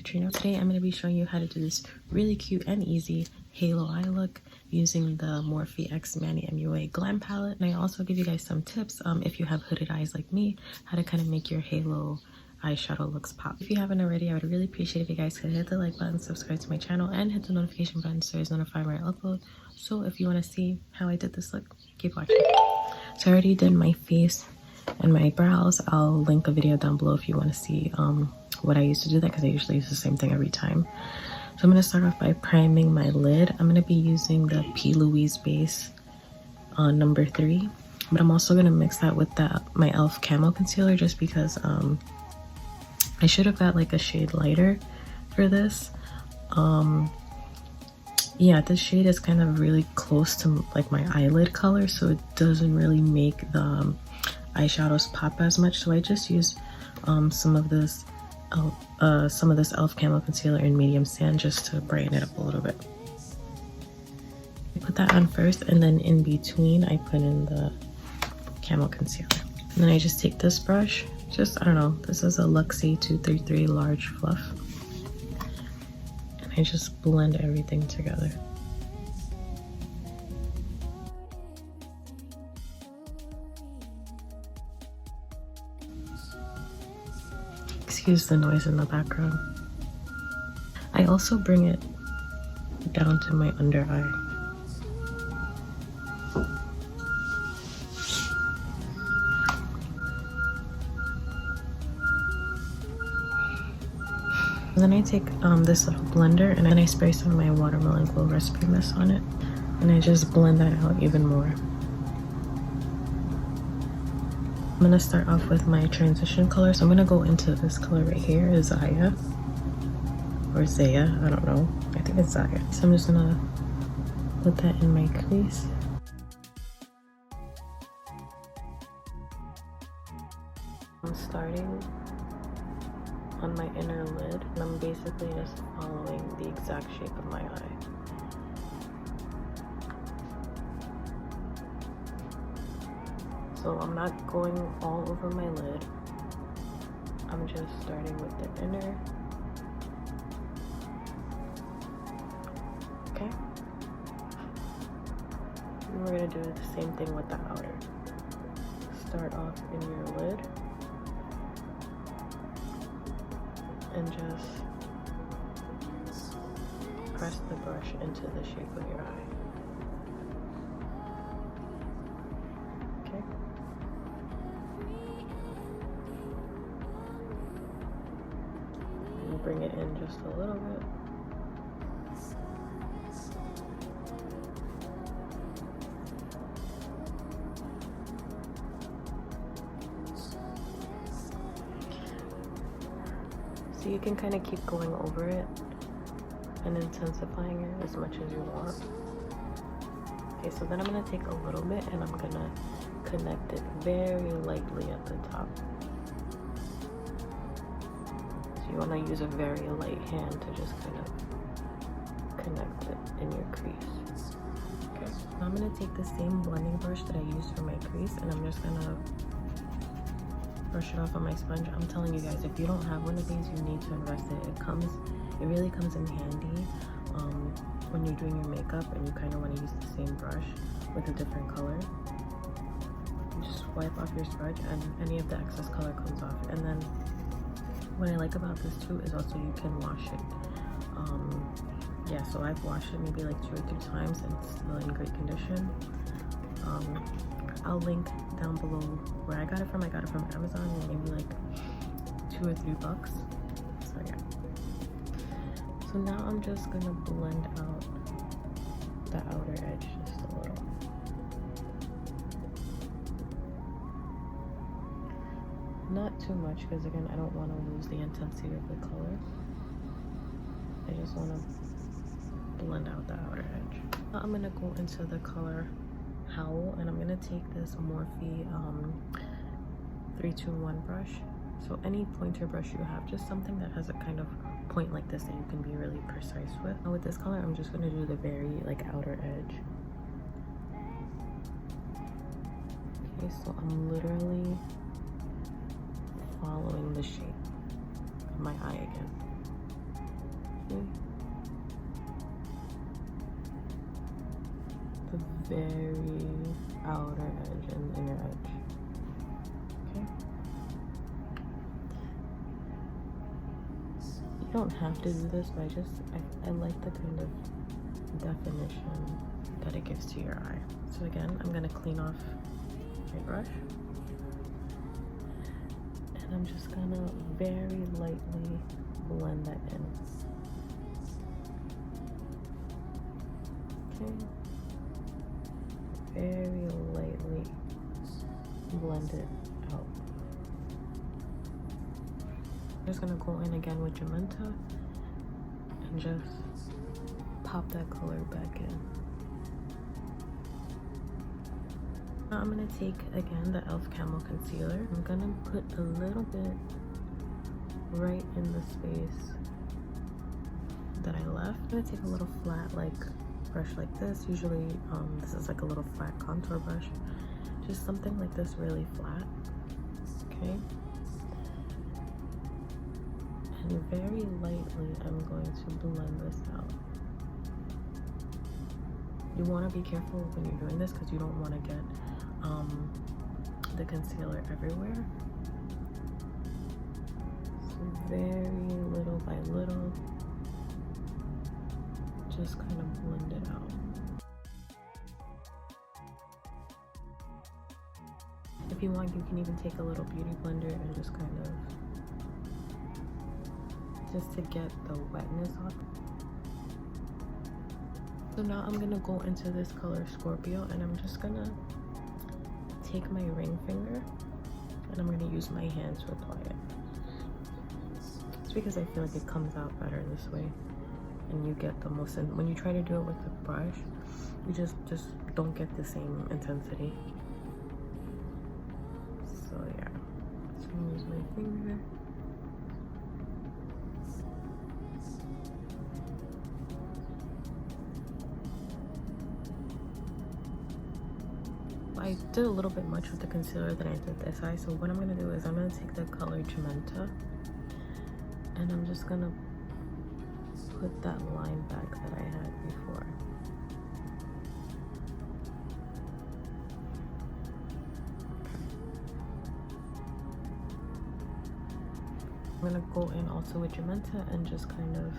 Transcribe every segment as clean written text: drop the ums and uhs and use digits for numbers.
Katrina. Today I'm going to be showing you how to do this really cute and easy halo eye look using the Morphe X Manny Mua Glam Palette. And I also give you guys some tips if you have hooded eyes like me, how to kind of make your halo eyeshadow looks pop. If you haven't already, I would really appreciate if you guys could hit the like button, subscribe to my channel, and hit the notification button so it's notified when I upload. So if you want to see how I did this look, keep watching. So I already did my face and my brows. I'll link a video down below if you want to see what I used to do that, because I usually use the same thing every time. So I'm going to start off by priming my lid. I'm going to be using the P. Louise base number 3, but I'm also going to mix that with my e.l.f. camo concealer, just because I should have got like a shade lighter for this. Yeah, this shade is kind of really close to like my eyelid color, so it doesn't really make the eyeshadows pop as much. So I just used some of this e.l.f. camo concealer in medium sand just to brighten it up a little bit. I put that on first, and then in between I put in the camo concealer. And then I just take this brush, I don't know, this is a Luxie 233 large fluff, and I just blend everything together. Excuse the noise in the background. I also bring it down to my under eye. And then I take this little blender, and then I spray some of my watermelon glow recipe mist on it, and I just blend that out even more. I'm gonna start off with my transition color. So I'm gonna go into this color right here, Zaya, or Zaya, I don't know. I think it's Zaya. So I'm just gonna put that in my crease. I'm starting on my inner lid, and I'm basically just following the exact shape of my eye. So I'm not going all over my lid. I'm just starting with the inner. Okay. And we're gonna do the same thing with the outer. Start off in your lid and just press the brush into the shape of your eye. Okay. And bring it in just a little bit. So you can kind of keep going over it and intensifying it as much as you want. Okay, so then I'm going to take a little bit and I'm going to connect it very lightly at the top. So you want to use a very light hand to just kind of connect it in your crease. Okay, now I'm going to take the same blending brush that I used for my crease, and I'm just going to brush it off on my sponge. I'm telling you guys, if you don't have one of these, you need to invest in it. It really comes in handy when you're doing your makeup and you kind of want to use the same brush with a different color. You just wipe off your sponge and any of the excess color comes off. And then what I like about this too is also you can wash it. Yeah, so I've washed it maybe like 2 or 3 times and it's still in great condition. I'll link down below where I got it from. I got it from Amazon, maybe like $2 or $3. So yeah. So now I'm just gonna blend out the outer edge just a little. Not too much, because again, I don't want to lose the intensity of the color. I just want to blend out the outer edge. Now I'm gonna go into the color Howl, and I'm gonna take this Morphe 3-2-1 brush. So any pointer brush you have, just something that has a kind of point like this that you can be really precise with. Now with this color, I'm just gonna do the very like outer edge. Okay, so I'm literally following the shape of my eye again. The very outer edge and inner edge. Okay. You don't have to do this, but I like the kind of definition that it gives to your eye. So again, I'm gonna clean off my brush. And I'm just gonna very lightly blend that in. Okay. Very lightly blend it out. I'm just gonna go in again with Magenta and just pop that color back in. Now I'm gonna take again the e.l.f. Camo Concealer. I'm gonna put a little bit right in the space that I left. I'm gonna take a little flat brush like this. Usually this is like a little flat contour brush. Just something like this, really flat. Okay. And very lightly I'm going to blend this out. You want to be careful when you're doing this because you don't want to get the concealer everywhere. So very little by little, just kind of blend it out. If you want, you can even take a little beauty blender and just kind of, just to get the wetness off. So now I'm gonna go into this color Scorpio, and I'm just gonna take my ring finger and I'm gonna use my hand to apply it. It's because I feel like it comes out better this way, and you get the most, and when you try to do it with the brush, you just don't get the same intensity. So yeah, just gonna use my finger. I did a little bit much with the concealer than I did this eye, so what I'm going to do is I'm going to take the color Magenta and I'm just going to put that line back that I had before. I'm going to go in also with Magenta and just kind of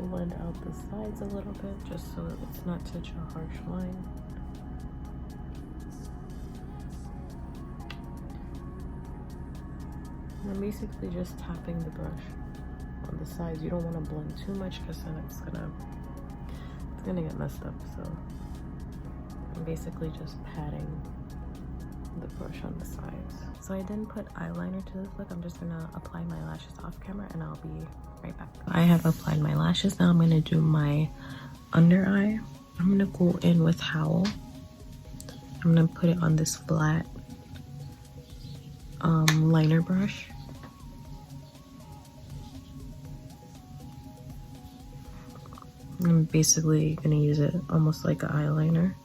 blend out the sides a little bit, just so it's not such a harsh line. And I'm basically just tapping the brush on the sides. You don't want to blend too much because then it's gonna get messed up. So I'm basically just patting the brush on the sides. So I didn't put eyeliner to this look. I'm just gonna apply my lashes off camera and I'll be right back. I have applied my lashes. Now I'm gonna do my under eye. I'm gonna go in with Howl. I'm gonna put it on this flat liner brush. I'm basically gonna use it almost like an eyeliner.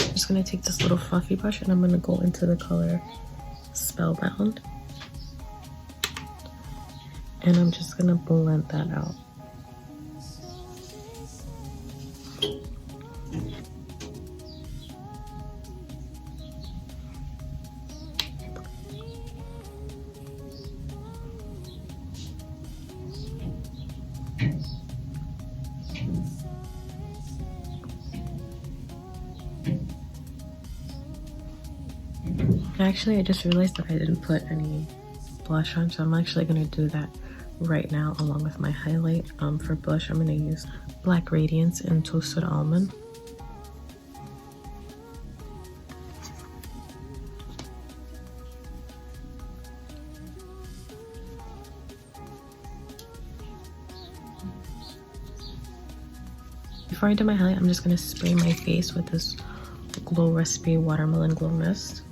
I'm just gonna take this little fluffy brush and I'm gonna go into the color Spellbound. And I'm just gonna blend that out. Actually, I just realized that I didn't put any blush on, so I'm actually going to do that right now along with my highlight. For blush, I'm going to use Black Radiance in Toasted Almond. Before I do my highlight, I'm just going to spray my face with this Glow Recipe Watermelon Glow Mist.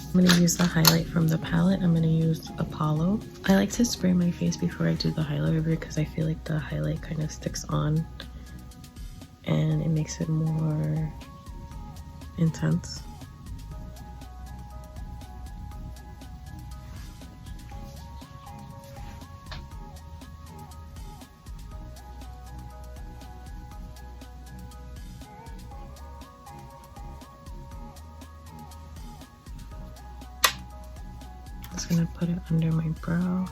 I'm going to use the highlight from the palette. I'm going to use Apollo. I like to spray my face before I do the highlighter because I feel like the highlight kind of sticks on and it makes it more intense. Just gonna put it under my brow.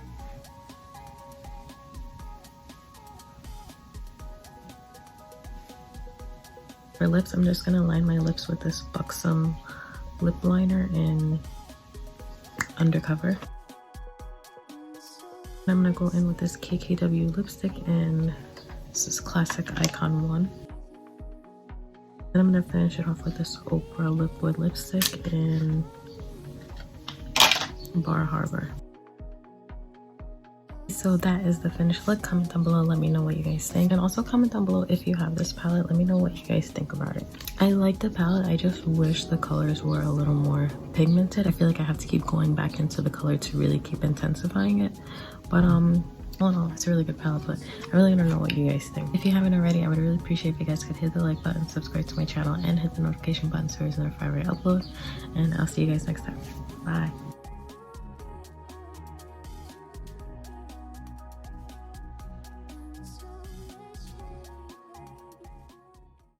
For lips, I'm just gonna line my lips with this Buxom lip liner in Undercover. I'm gonna go in with this KKW lipstick and this is Classic Icon 1. And I'm gonna finish it off with this Oprah liquid lipstick in Bar Harbor. So that is the finished look. Comment down below, let me know what you guys think, and also comment down below if you have this palette. Let me know what you guys think about it. I like the palette, I just wish the colors were a little more pigmented. I feel like I have to keep going back into the color to really keep intensifying it, but all in all, it's a really good palette, but I really don't know what you guys think. If you haven't already, I would really appreciate if you guys could hit the like button, subscribe to my channel, and hit the notification button so you're notified when I upload, and I'll see you guys next time. Bye.